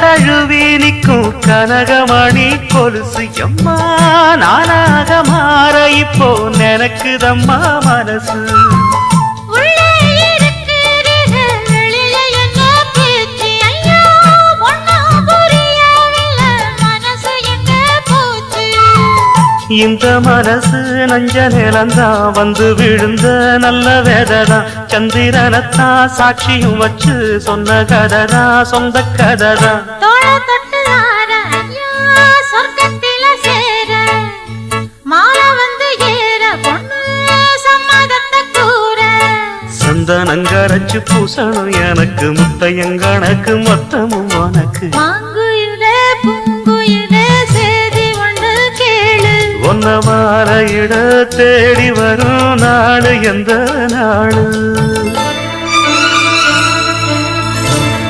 தழுவி நிற்கும் கனகமணி கொலுசு எம்மா நானாக மாற இப்போ நினைக்குதம்மா மனசு இந்த மனசு நஞ்ச நிலந்தான் வந்து விழுந்த நல்ல வேததான் சந்திரனத்தான் சாட்சியும் வச்சு சொன்ன கததான் சொந்த கததான் சந்தனங்கரைச்சு பூசணும் எனக்கு முத்தையங்கணக்கு மொத்தமும் உனக்கு ஒன்ன மாற இட தேடி வரும் நாடு எந்த நாடு